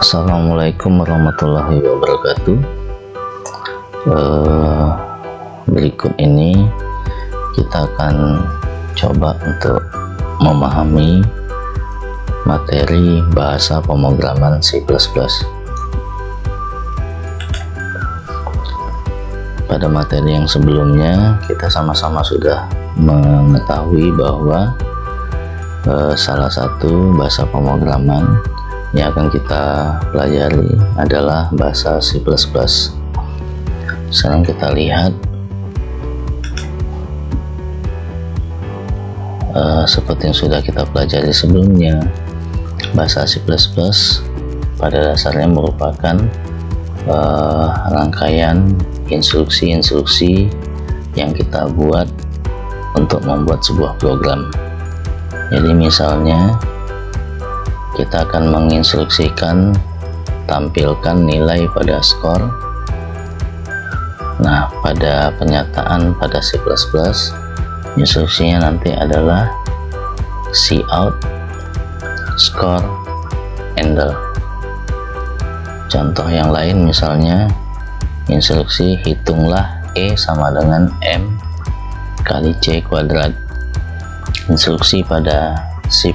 Assalamualaikum warahmatullahi wabarakatuh. Berikut ini kita akan coba untuk memahami materi bahasa pemrograman C++. Pada materi yang sebelumnya kita sama-sama sudah mengetahui bahwa salah satu bahasa pemrograman yang akan kita pelajari adalah bahasa C++. Sekarang kita lihat seperti yang sudah kita pelajari sebelumnya, bahasa C++ pada dasarnya merupakan rangkaian instruksi-instruksi yang kita buat untuk membuat sebuah program. Jadi misalnya kita akan menginstruksikan tampilkan nilai pada skor. Nah, pada penyataan pada C++, instruksinya nanti adalah cout, score, handle. Contoh yang lain misalnya instruksi hitunglah E sama dengan M kali C kuadrat. Instruksi pada C++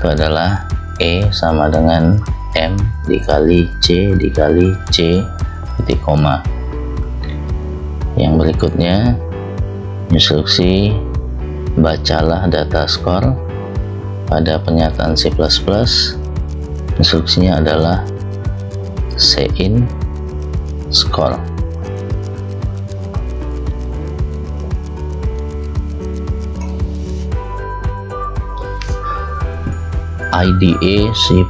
itu adalah E sama dengan M dikali C dikali C titik koma. Yang berikutnya instruksi bacalah data skor. Pada penyataan C++, instruksinya adalah cin score. IDE C++,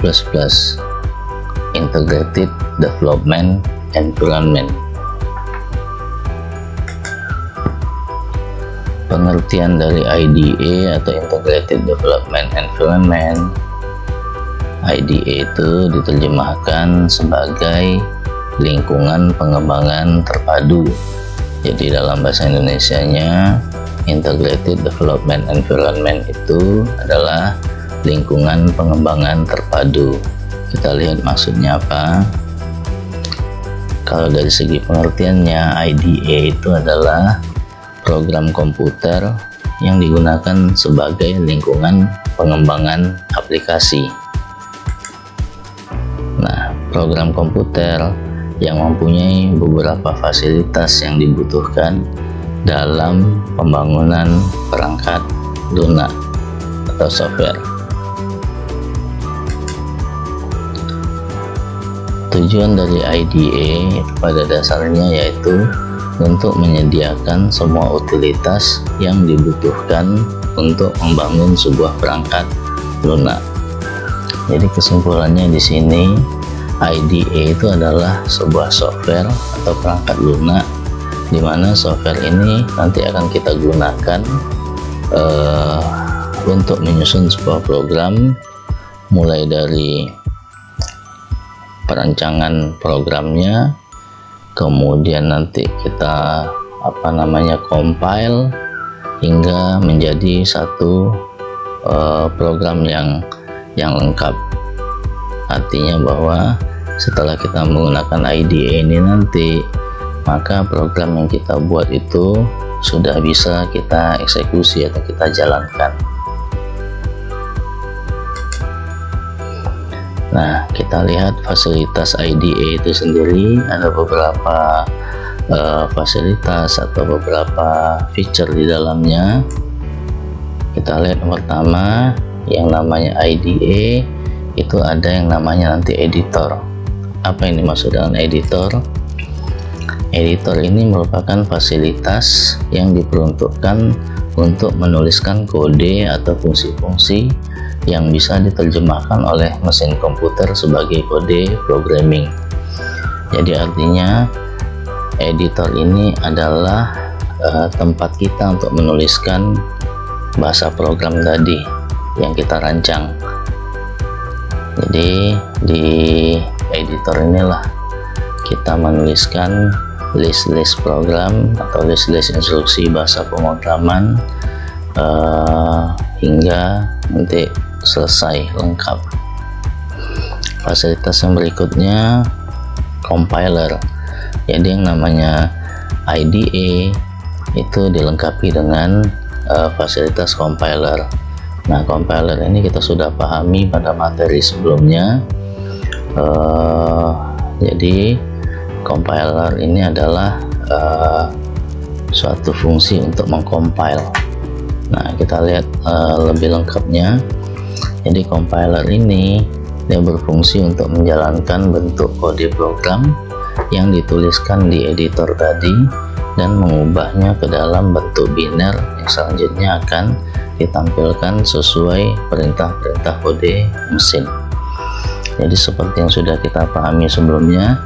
Integrated Development Environment. Pengertian dari IDE atau Integrated Development Environment, IDE itu diterjemahkan sebagai lingkungan pengembangan terpadu. Jadi dalam bahasa Indonesianya, Integrated Development Environment itu adalah lingkungan pengembangan terpadu. Kita lihat maksudnya apa. Kalau dari segi pengertiannya, IDE itu adalah program komputer yang digunakan sebagai lingkungan pengembangan aplikasi. Nah, program komputer yang mempunyai beberapa fasilitas yang dibutuhkan dalam pembangunan perangkat lunak atau software. Tujuan dari IDE pada dasarnya yaitu untuk menyediakan semua utilitas yang dibutuhkan untuk membangun sebuah perangkat lunak. Jadi kesimpulannya di sini, IDE itu adalah sebuah software atau perangkat lunak di mana software ini nanti akan kita gunakan untuk menyusun sebuah program, mulai dari perancangan programnya, kemudian nanti kita compile hingga menjadi satu program yang lengkap. Artinya bahwa setelah kita menggunakan IDE ini nanti, maka program yang kita buat itu sudah bisa kita eksekusi atau kita jalankan. Nah, kita lihat fasilitas IDE itu sendiri. Ada beberapa fasilitas atau beberapa feature di dalamnya. Kita lihat yang pertama, yang namanya IDE itu ada yang namanya nanti editor. Apa ini maksud dengan editor? Editor ini merupakan fasilitas yang diperuntukkan untuk menuliskan kode atau fungsi-fungsi yang bisa diterjemahkan oleh mesin komputer sebagai kode programming. Jadi artinya editor ini adalah tempat kita untuk menuliskan bahasa program tadi yang kita rancang. Jadi di editor inilah kita menuliskan list-list program atau list-list instruksi bahasa pemrograman hingga nanti selesai lengkap. fasilitas yang berikutnya compiler. Jadi yang namanya IDE itu dilengkapi dengan fasilitas compiler. Nah, compiler ini kita sudah pahami pada materi sebelumnya. Jadi compiler ini adalah suatu fungsi untuk mengcompile. Nah, kita lihat lebih lengkapnya. Jadi compiler ini dia berfungsi untuk menjalankan bentuk kode program yang dituliskan di editor tadi dan mengubahnya ke dalam bentuk biner yang selanjutnya akan ditampilkan sesuai perintah-perintah kode mesin. Jadi seperti yang sudah kita pahami sebelumnya,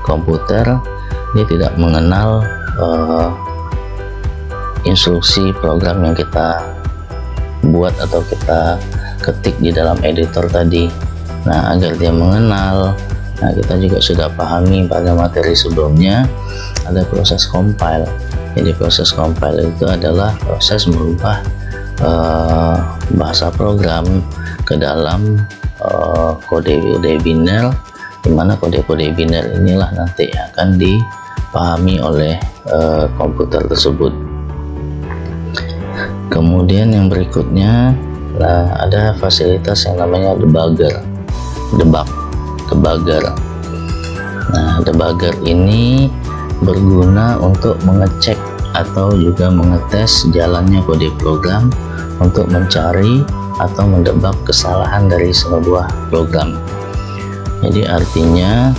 komputer ini tidak mengenal instruksi program yang kita buat atau kita ketik di dalam editor tadi. Nah, agar dia mengenal, nah kita juga sudah pahami pada materi sebelumnya ada proses compile. Jadi proses compile itu adalah proses merubah bahasa program ke dalam kode-kode biner, di mana kode-kode biner inilah nanti akan dipahami oleh komputer tersebut. Kemudian yang berikutnya ada fasilitas yang namanya debugger. Nah, debugger ini berguna untuk mengecek atau juga mengetes jalannya kode program untuk mencari atau mendebak kesalahan dari sebuah program. Jadi artinya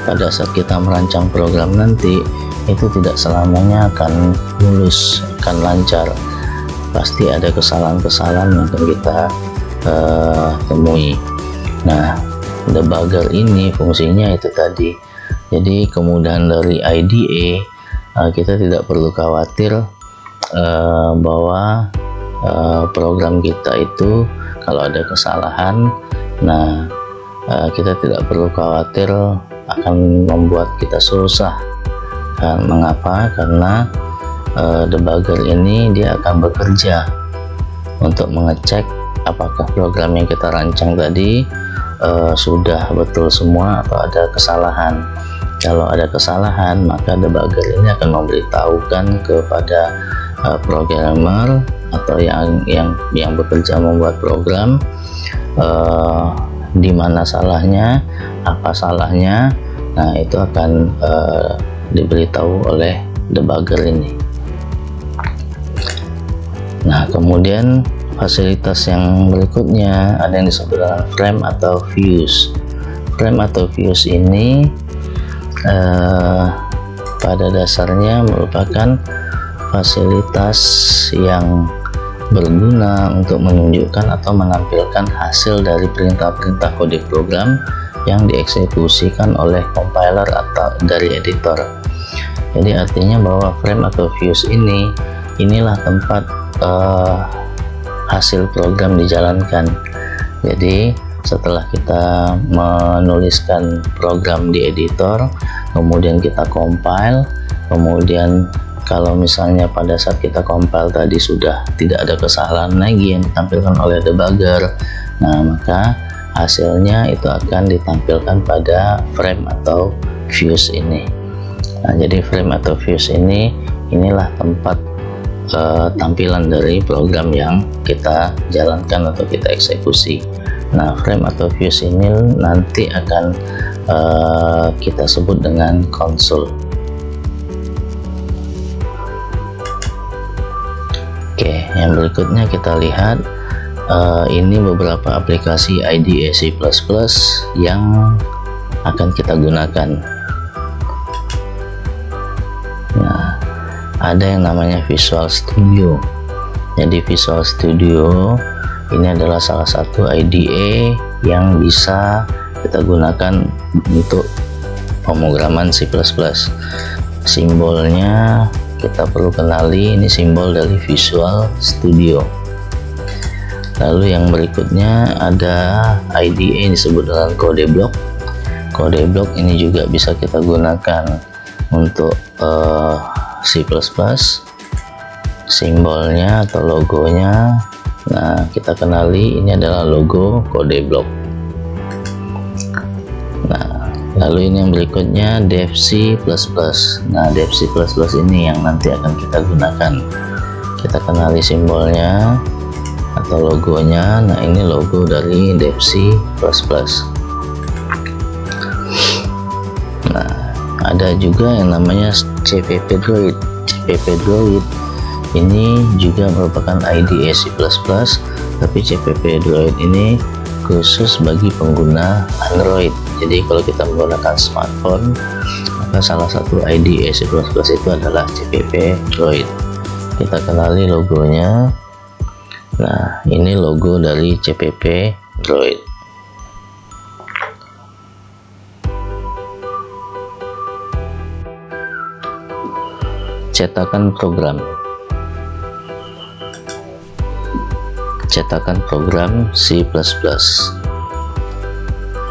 pada saat kita merancang program nanti itu tidak selamanya akan mulus, akan lancar. Pasti ada kesalahan-kesalahan yang akan kita temui. Nah, debugger ini fungsinya itu tadi. Jadi kemudahan dari IDE, kita tidak perlu khawatir bahwa program kita itu kalau ada kesalahan, nah kita tidak perlu khawatir akan membuat kita susah. Mengapa? Karena debugger ini dia akan bekerja untuk mengecek apakah program yang kita rancang tadi sudah betul semua atau ada kesalahan. Kalau ada kesalahan, maka debugger ini akan memberitahukan kepada programmer atau yang bekerja membuat program di mana salahnya, apa salahnya. Nah, itu akan diberitahu oleh debugger ini. Nah, kemudian fasilitas yang berikutnya ada yang disebut dengan frame atau views. Frame atau views ini pada dasarnya merupakan fasilitas yang berguna untuk menunjukkan atau menampilkan hasil dari perintah-perintah kode program yang dieksekusikan oleh compiler atau dari editor. Jadi artinya bahwa frame atau views inilah tempat hasil program dijalankan. Jadi setelah kita menuliskan program di editor, kemudian kita compile, kemudian kalau misalnya pada saat kita compile tadi sudah tidak ada kesalahan lagi yang ditampilkan oleh debugger, nah maka hasilnya itu akan ditampilkan pada frame atau views ini. Nah, jadi frame atau views inilah tempat tampilan dari program yang kita jalankan atau kita eksekusi. Nah, frame atau views ini nanti akan kita sebut dengan konsol. Oke, yang berikutnya kita lihat ini beberapa aplikasi IDE C++ yang akan kita gunakan. Nah, ada yang namanya Visual Studio. Jadi Visual Studio ini adalah salah satu IDE yang bisa kita gunakan untuk pemrograman C++. Simbolnya kita perlu kenali, ini simbol dari Visual Studio. Lalu yang berikutnya ada IDE yang disebut dengan Codeblock. Codeblock ini juga bisa kita gunakan untuk C++. Simbolnya atau logonya Nah, kita kenali ini adalah logo kode blok. Nah, lalu ini yang berikutnya DevC++. Nah, DevC++ ini yang nanti akan kita gunakan. Kita kenali simbolnya atau logonya. Nah, ini logo dari DevC++. Nah, ada juga yang namanya CPP Droid. CPP Droid ini juga merupakan IDE C++, tapi CPP Droid ini khusus bagi pengguna Android. Jadi kalau kita menggunakan smartphone, maka salah satu IDE C++ itu adalah CPP Droid. Kita kenali logonya. Nah, ini logo dari CPP Droid. Cetakan program. Cetakan program C++.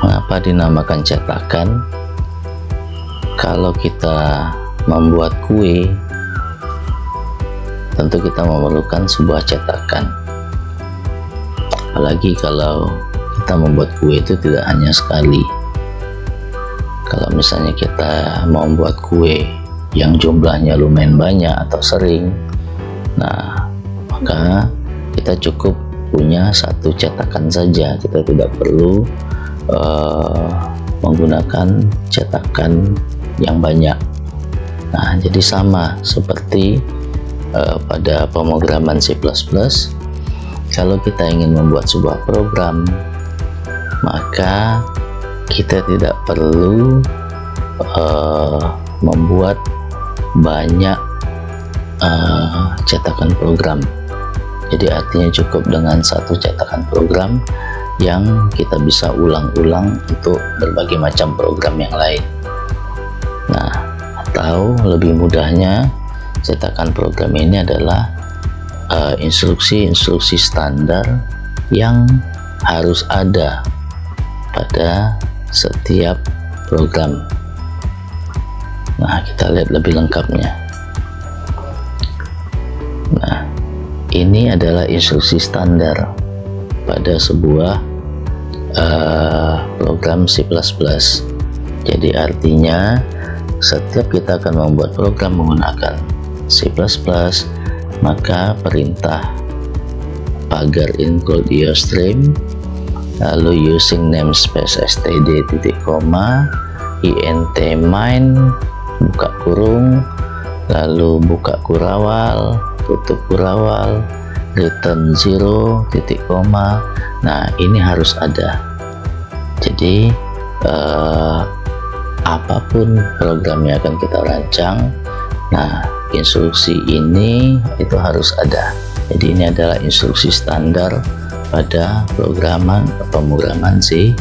Mengapa dinamakan cetakan? Kalau kita membuat kue, tentu kita memerlukan sebuah cetakan. Apalagi kalau kita membuat kue itu tidak hanya sekali. Kalau misalnya kita mau membuat kue yang jumlahnya lumayan banyak atau sering, nah maka kita cukup punya satu cetakan saja. Kita tidak perlu menggunakan cetakan yang banyak. Nah, jadi sama seperti pada pemrograman C++, kalau kita ingin membuat sebuah program, maka kita tidak perlu membuat banyak cetakan program. Jadi artinya cukup dengan satu cetakan program yang kita bisa ulang-ulang untuk berbagai macam program yang lain. Nah, atau lebih mudahnya, cetakan program ini adalah instruksi-instruksi standar yang harus ada pada setiap program. Nah, kita lihat lebih lengkapnya. Nah, ini adalah instruksi standar pada sebuah program C++. Jadi artinya setiap kita akan membuat program menggunakan C++, maka perintah pagar include iostream, lalu using namespace std titik koma, int main buka kurung, lalu buka kurawal, tutup kurawal, return 0 titik koma. Nah, ini harus ada. Jadi apapun program yang akan kita rancang, nah instruksi ini itu harus ada. Jadi ini adalah instruksi standar pada pemrograman C++,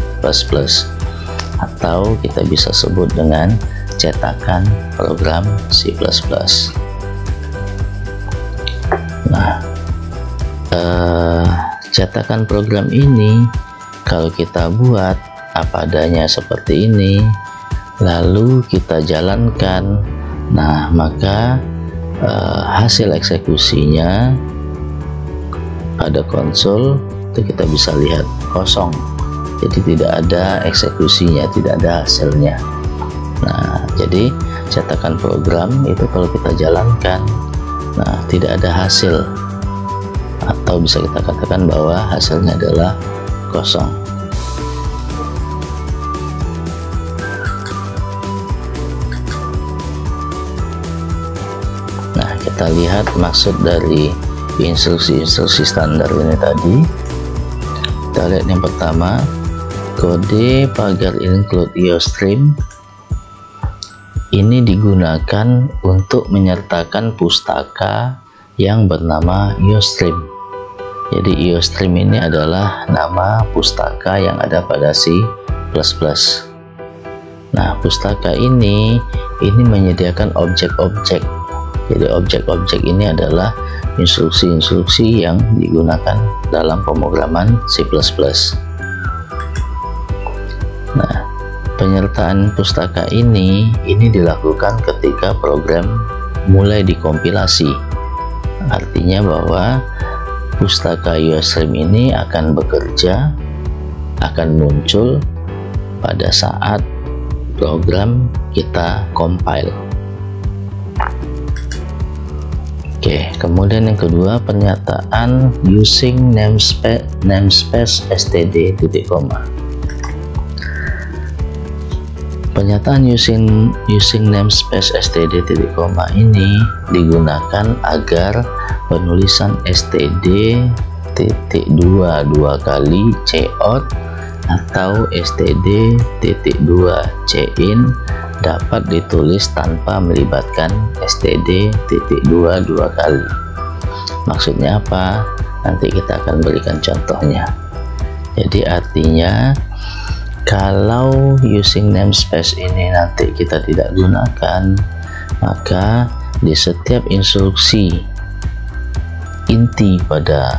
atau kita bisa sebut dengan cetakan program C++. Nah, cetakan program ini kalau kita buat apa adanya seperti ini, lalu kita jalankan, nah maka hasil eksekusinya pada konsol itu kita bisa lihat kosong. Jadi tidak ada eksekusinya, tidak ada hasilnya. Nah, jadi cetakan program itu kalau kita jalankan, nah tidak ada hasil, atau bisa kita katakan bahwa hasilnya adalah kosong. Nah, kita lihat maksud dari instruksi-instruksi standar ini tadi. Kita lihat yang pertama, kode pagar include iostream ini digunakan untuk menyertakan pustaka yang bernama iostream. Jadi iostream ini adalah nama pustaka yang ada pada C++. Nah, pustaka ini menyediakan objek-objek. Jadi objek-objek ini adalah instruksi-instruksi yang digunakan dalam pemrograman C++. Nah, penyertaan pustaka ini dilakukan ketika program mulai dikompilasi. Artinya bahwa pustaka Ustream ini akan bekerja, akan muncul pada saat program kita compile. Oke, kemudian yang kedua, pernyataan using namespace std titik koma. Pernyataan using namespace std titik koma ini digunakan agar penulisan std titik dua kali cout atau std titik 2 cin dapat ditulis tanpa melibatkan std titik 2 kali. Maksudnya apa? Nanti kita akan berikan contohnya. Jadi artinya kalau using namespace ini nanti kita tidak gunakan, maka di setiap instruksi inti pada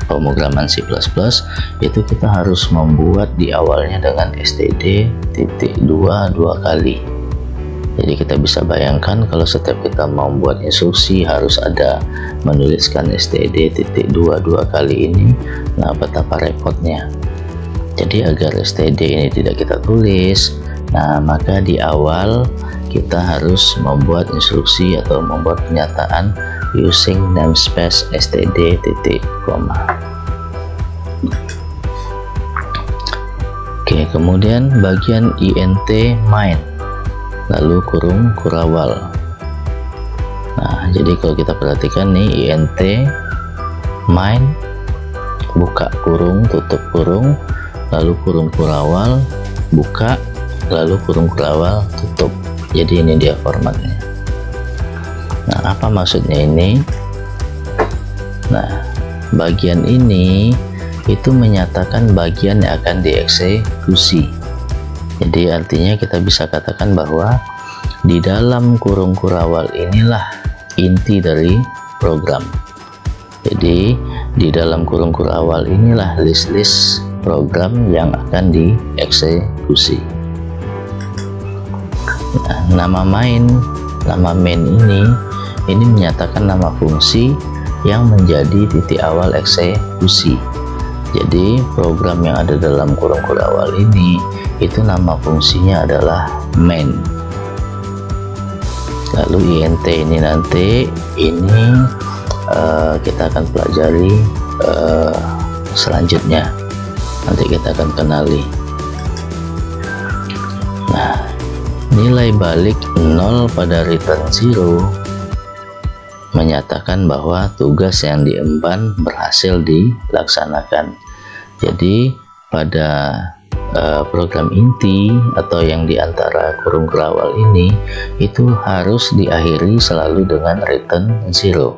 pemrograman C++ itu kita harus membuat di awalnya dengan std titik 2 kali. Jadi kita bisa bayangkan kalau setiap kita mau membuat instruksi harus ada menuliskan std titik 2 kali ini, nah betapa repotnya. Jadi agar std ini tidak kita tulis, nah maka di awal kita harus membuat instruksi atau membuat pernyataan using namespace std titik koma. Oke, kemudian bagian int main lalu kurung kurawal. Nah, jadi kalau kita perhatikan nih, int main buka kurung tutup kurung lalu kurung kurawal buka lalu kurung kurawal tutup. Jadi ini dia formatnya. Nah, apa maksudnya ini? Nah, bagian ini itu menyatakan bagian yang akan dieksekusi. Jadi artinya kita bisa katakan bahwa di dalam kurung kurawal inilah inti dari program. Jadi di dalam kurung kurawal inilah list-list program yang akan dieksekusi. Nah, nama main ini menyatakan nama fungsi yang menjadi titik awal eksekusi. Jadi program yang ada dalam kurung kurawal ini itu nama fungsinya adalah main. Lalu int ini nanti kita akan pelajari selanjutnya, nanti kita akan kenali. Nah, nilai balik 0 pada return 0 menyatakan bahwa tugas yang diemban berhasil dilaksanakan. Jadi pada program inti atau yang diantara kurung kurawal ini itu harus diakhiri selalu dengan return 0.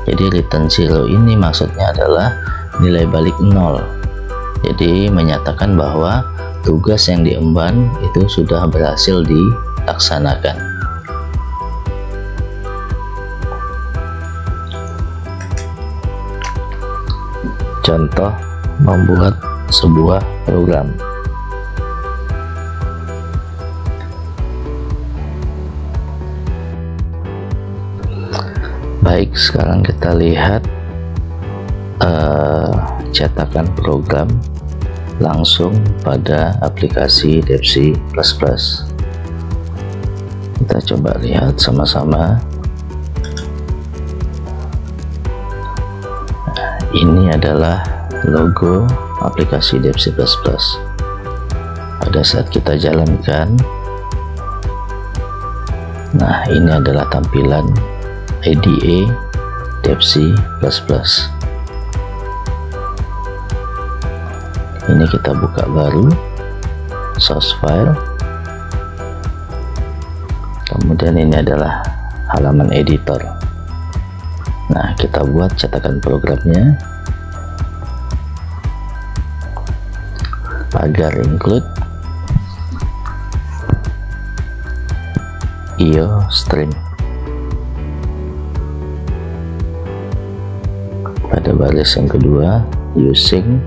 Jadi return 0 ini maksudnya adalah nilai balik 0. Jadi menyatakan bahwa tugas yang diemban itu sudah berhasil dilaksanakan. Contoh membuat sebuah program. Baik, sekarang kita lihat cetakan program langsung pada aplikasi DevC++. Kita coba lihat sama-sama. Ini adalah logo aplikasi DevC++. Pada saat kita jalankan, nah ini adalah tampilan IDE DevC++. Ini kita buka baru source file, kemudian ini adalah halaman editor. Nah, kita buat cetakan programnya agar include Ustream. Pada baris yang kedua, using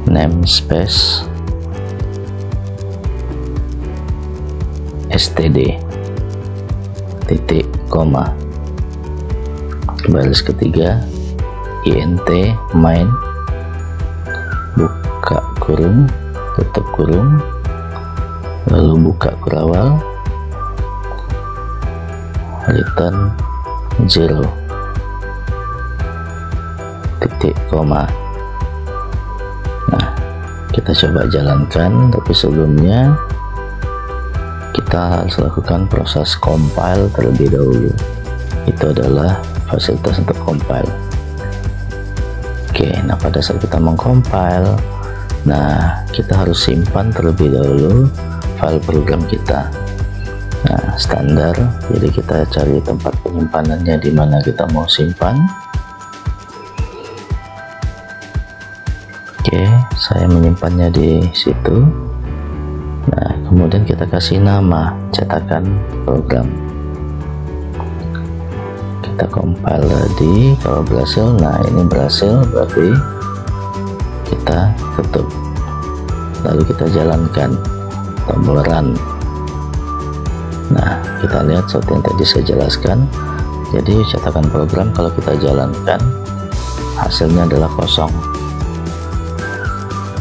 namespace std titik koma. baris ketiga int main, buka kurung, tutup kurung, lalu buka kurawal, return 0 titik koma. Nah, kita coba jalankan, tapi sebelumnya kita harus lakukan proses compile terlebih dahulu. Itu adalah fasilitas untuk compile. Oke, nah pada saat kita mengcompile, nah kita harus simpan terlebih dahulu file program kita. Nah, standar, jadi kita cari tempat penyimpanannya di mana kita mau simpan. Oke, saya menyimpannya di situ. Nah, kemudian kita kasih nama cetakan program. Kita compile tadi, kalau berhasil, nah ini berhasil, berarti kita tutup, lalu kita jalankan tombol run. Nah, kita lihat seperti yang tadi saya jelaskan. Jadi cetakan program kalau kita jalankan hasilnya adalah kosong.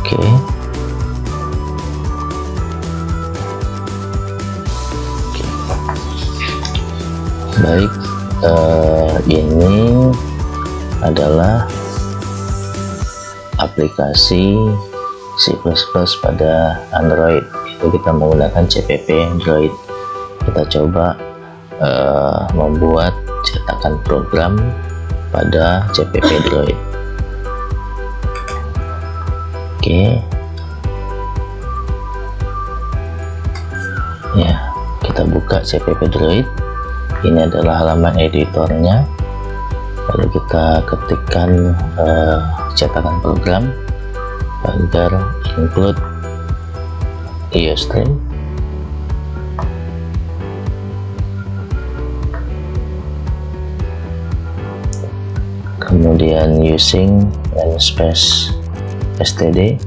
Oke. Baik, ini adalah aplikasi C++ pada Android. Itu kita menggunakan CPP Android. Kita coba membuat cetakan program pada CPP Android. Oke. Ya, kita buka CPP Android. Ini adalah halaman editornya, lalu kita ketikkan cetakan program agar include IOStream. Kemudian using namespace std,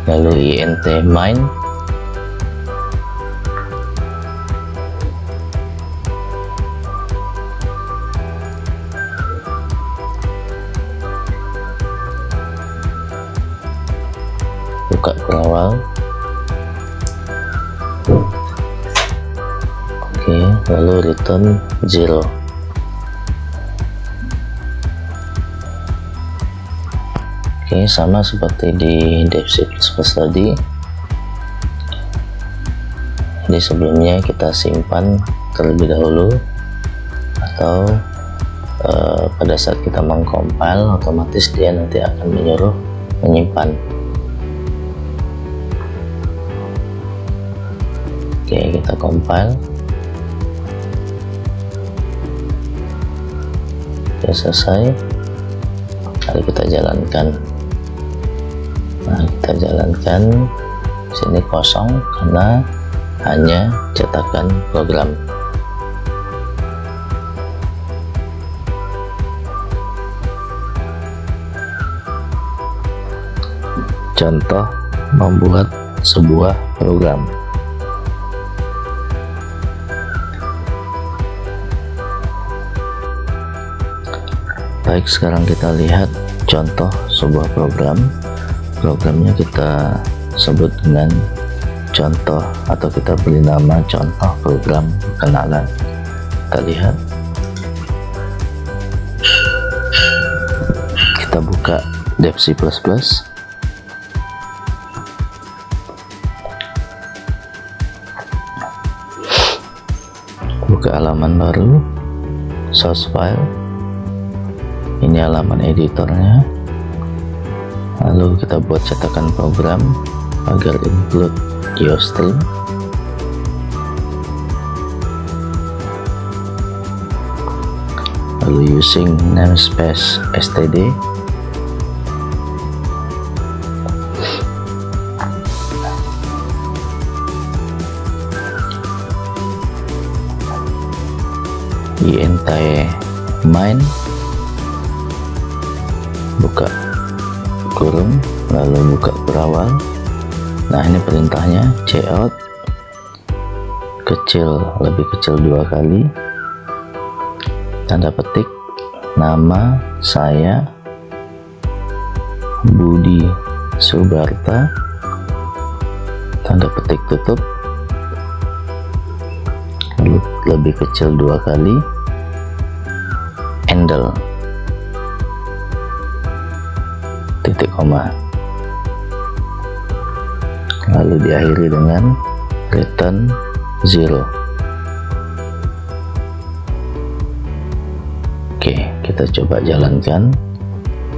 lalu int main, buka kurawal. Oke, lalu return 0. Oke, sama seperti di dev C++ tadi. Jadi sebelumnya kita simpan terlebih dahulu, atau pada saat kita mengcompile otomatis dia nanti akan menyuruh menyimpan. Oke, kita compile. Sudah selesai, lalu kita jalankan. Nah, kita jalankan, sini kosong karena hanya cetakan program. Contoh membuat sebuah program. Baik, sekarang kita lihat contoh sebuah program. Programnya kita sebut dengan contoh, atau kita beri nama contoh program kenalan. Kita lihat, kita buka dev C++, buka halaman baru, source file. Ini halaman editornya. Lalu kita buat cetakan program agar include IOStream. Lalu using namespace std. int main, buka kurung, lalu buka berawal. Nah, ini perintahnya cout kecil, lebih kecil 2 kali, tanda petik nama saya Budi Subarta, tanda petik tutup, lalu lebih kecil 2 kali, handle, titik koma, lalu diakhiri dengan return 0. Oke, kita coba jalankan.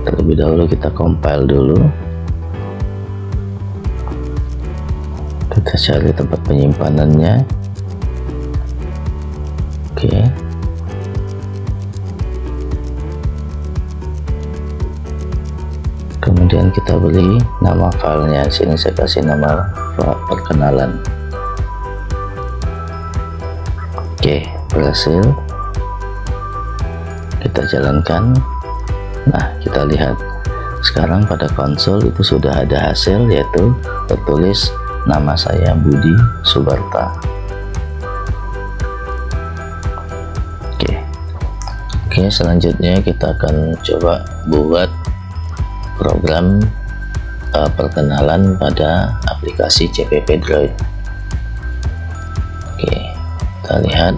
Terlebih dahulu kita compile dulu. Kita cari tempat penyimpanannya. Oke. Kemudian kita beri nama filenya. Sini saya kasih nama perkenalan. Oke, berhasil. Kita jalankan. Nah, kita lihat sekarang pada konsol itu sudah ada hasil, yaitu tertulis nama saya Budi Subarta. Oke, selanjutnya kita akan coba buat program perkenalan pada aplikasi CPP Droid. Oke, kita lihat,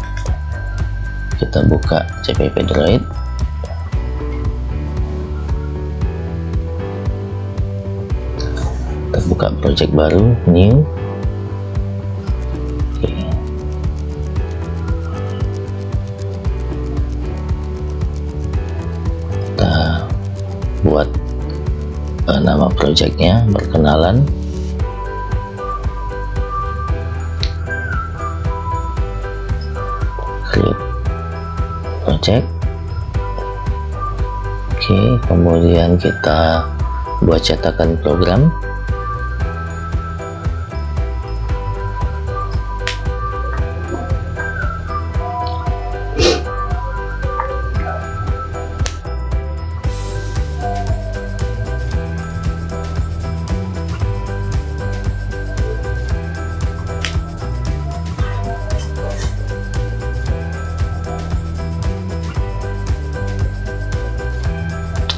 kita buka CPP Droid. Kita buka project baru, new. Oke. Kita buat nama projectnya perkenalan. Create project. Oke, kemudian kita buat cetakan program.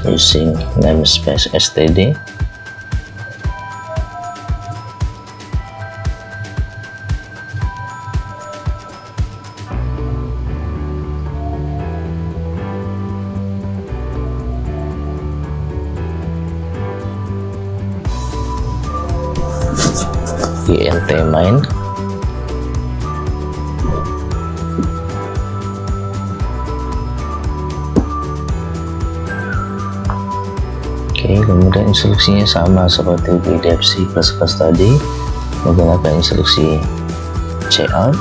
Using namespace std. int main. Oke, kemudian instruksinya sama seperti di DevC tadi, menggunakan instruksi cout.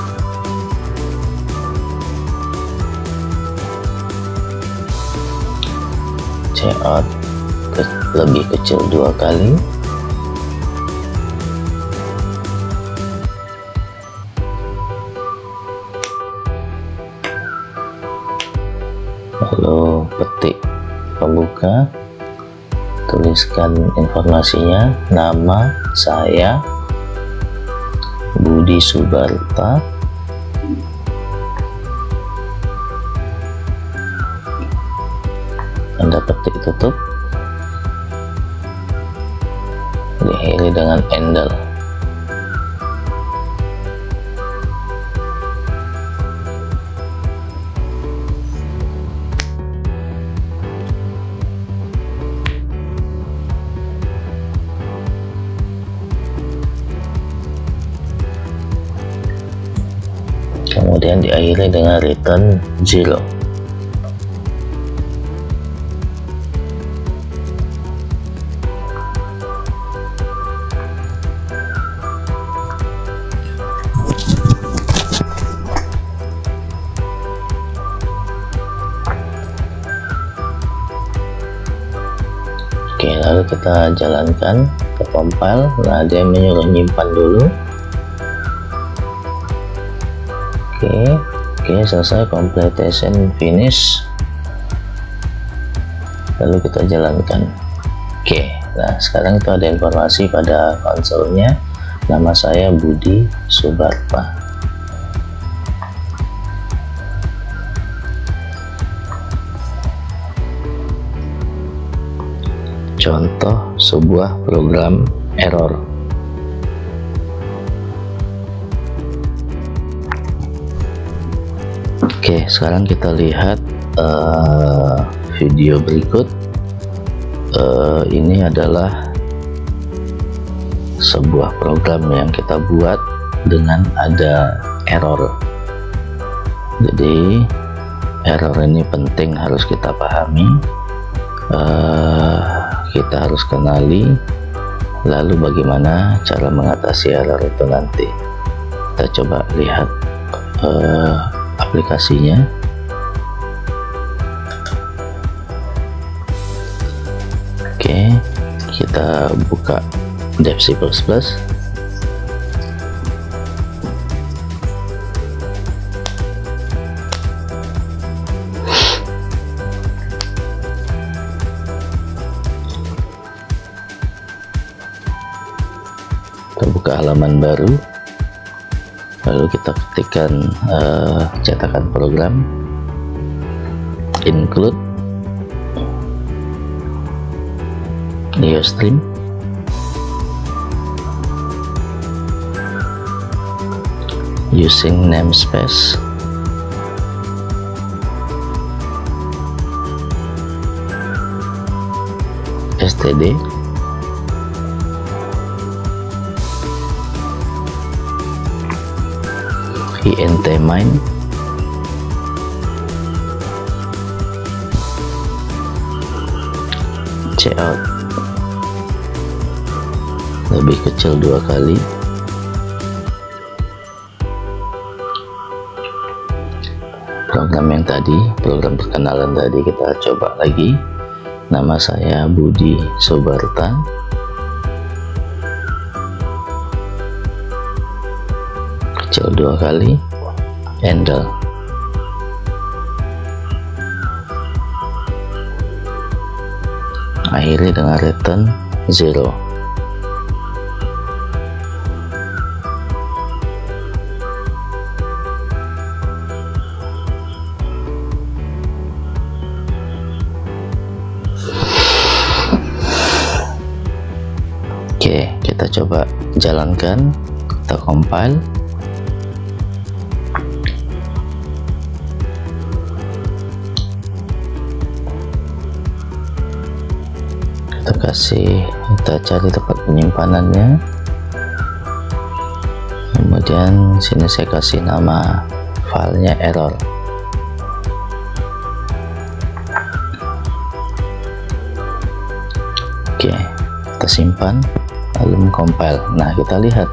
Cout lebih kecil 2 kali. Lalu petik pembuka, tuliskan informasinya, nama saya Budi Subarta, tanda petik tutup, diakhiri dengan handle. Kemudian diakhiri dengan return 0. Oke, lalu kita jalankan ke compile. Nah, dia menyuruh nyimpan dulu. Oke, selesai, completion finish. Lalu kita jalankan. Oke, Nah, sekarang itu ada informasi pada konsolnya, nama saya Budi Subarta. Contoh sebuah program error. Oke, sekarang kita lihat video berikut. Ini adalah sebuah program yang kita buat dengan ada error. Jadi error ini penting, harus kita pahami, kita harus kenali, lalu bagaimana cara mengatasi error itu nanti. Kita coba lihat aplikasinya. Oke, kita buka Dev C++. Kita buka halaman baru, lalu kita ketikkan cetakan program, include IOStream, using namespace, std, int main, cout lebih kecil 2 kali, program yang tadi, program perkenalan tadi kita coba lagi, nama saya Budi Subarta, kecil 2 kali, handle, akhiri dengan return 0. Oke, kita coba jalankan, kita compile. Kita cari tempat penyimpanannya, kemudian sini saya kasih nama filenya error. Oke, kita simpan lalu compile. Nah, kita lihat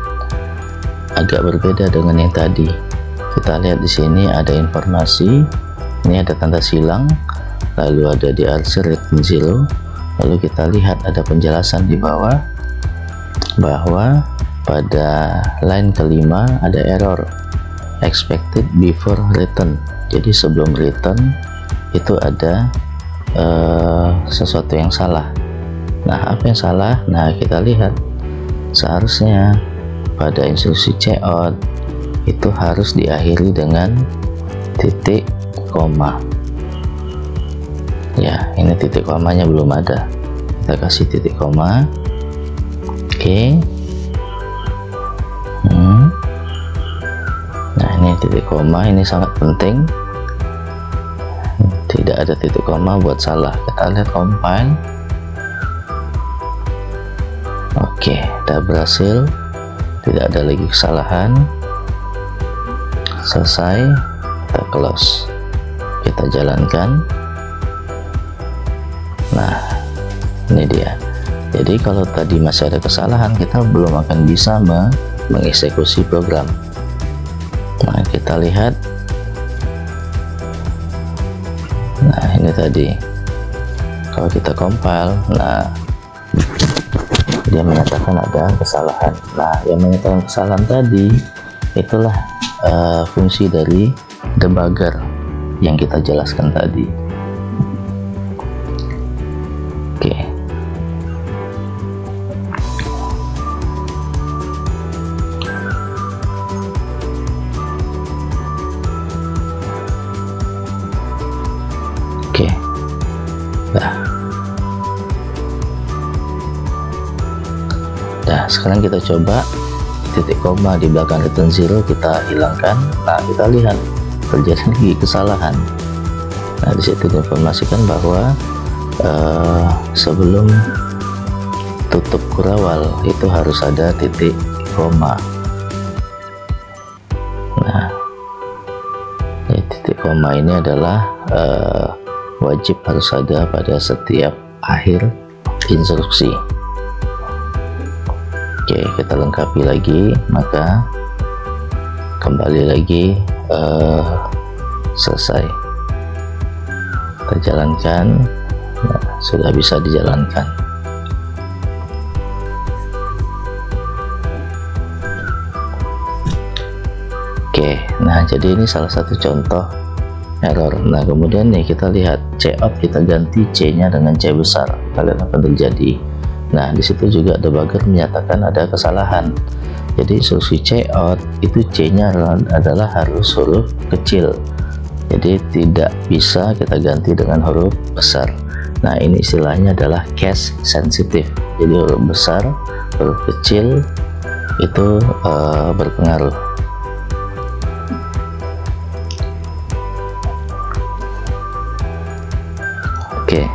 agak berbeda dengan yang tadi. Kita lihat di sini ada informasi, ini ada tanda silang, lalu ada di arsir return 0. Lalu kita lihat ada penjelasan di bawah bahwa pada line kelima ada error expected before return. Jadi sebelum return itu ada sesuatu yang salah. Nah, apa yang salah? Nah, kita lihat seharusnya pada instruksi cout itu harus diakhiri dengan titik koma. Ya, ini titik komanya belum ada, kita kasih titik koma. Oke. Nah, ini titik koma, ini sangat penting, tidak ada titik koma buat salah. Kita lihat compile. Oke, udah berhasil, tidak ada lagi kesalahan, selesai. Kita close, kita jalankan. Nah, ini dia. Jadi kalau tadi masih ada kesalahan, kita belum akan bisa mengeksekusi program. Nah, kita lihat. Nah, ini tadi kalau kita compile, nah dia menyatakan ada kesalahan. Nah, yang menyatakan kesalahan tadi itulah fungsi dari debugger yang kita jelaskan tadi. Oke, sekarang kita coba titik koma di belakang return 0 kita hilangkan. Nah, kita lihat terjadi lagi kesalahan. Nah, di situ diinformasikan bahwa sebelum tutup kurawal itu harus ada titik koma. Nah, titik koma ini adalah wajib harus ada pada setiap akhir instruksi. Oke, kita lengkapi lagi, maka kembali lagi selesai kita jalankan. Nah, sudah bisa dijalankan. Oke, nah jadi ini salah satu contoh error. Nah, kemudian nih kita lihat cout, kita ganti C nya dengan C besar, kalian akan terjadi. Nah, di situ juga debugger menyatakan ada kesalahan. Jadi instruksi cout itu C nya adalah harus huruf kecil, jadi tidak bisa kita ganti dengan huruf besar. Nah, ini istilahnya adalah case sensitive, jadi huruf besar, huruf kecil itu berpengaruh. Oke.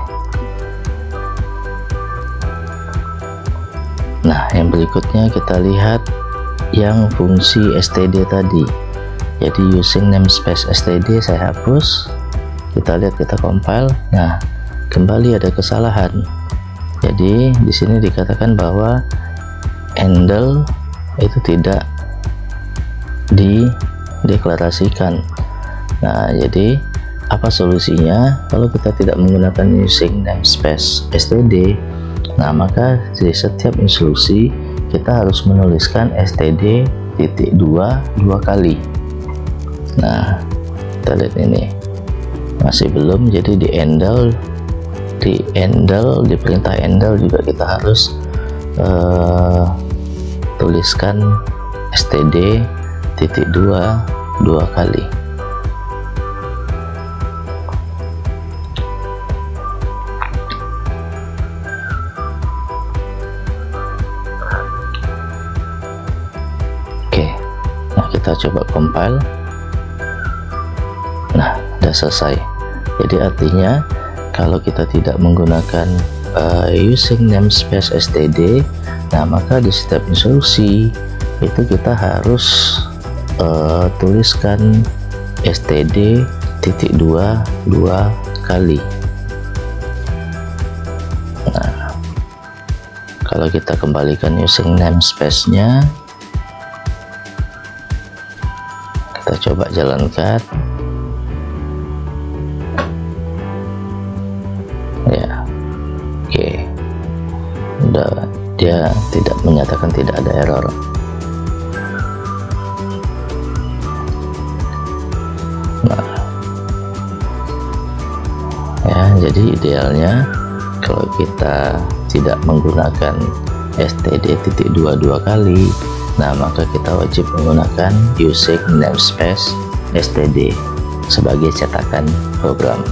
Nah, yang berikutnya kita lihat yang fungsi std tadi. Jadi using namespace std saya hapus. Kita lihat, kita compile. Nah, kembali ada kesalahan. Jadi di sini dikatakan bahwa handle itu tidak dideklarasikan. Nah, jadi apa solusinya? Kalau kita tidak menggunakan using namespace std, nah maka di setiap instruksi kita harus menuliskan std.2 dua kali. Nah, kita lihat ini masih belum, jadi di perintah handle juga kita harus tuliskan std.2 dua kali. Kita coba compile. Nah, sudah selesai. Jadi artinya kalau kita tidak menggunakan using namespace std, nah maka di setiap instruksi itu kita harus tuliskan std.2 dua kali. Nah, kalau kita kembalikan using namespace nya, kita coba jalankan. Ya, oke, udah, dia tidak menyatakan tidak ada error. Nah, ya, jadi idealnya kalau kita tidak menggunakan std.2 dua kali, nah maka kita wajib menggunakan using namespace std sebagai cetakan program.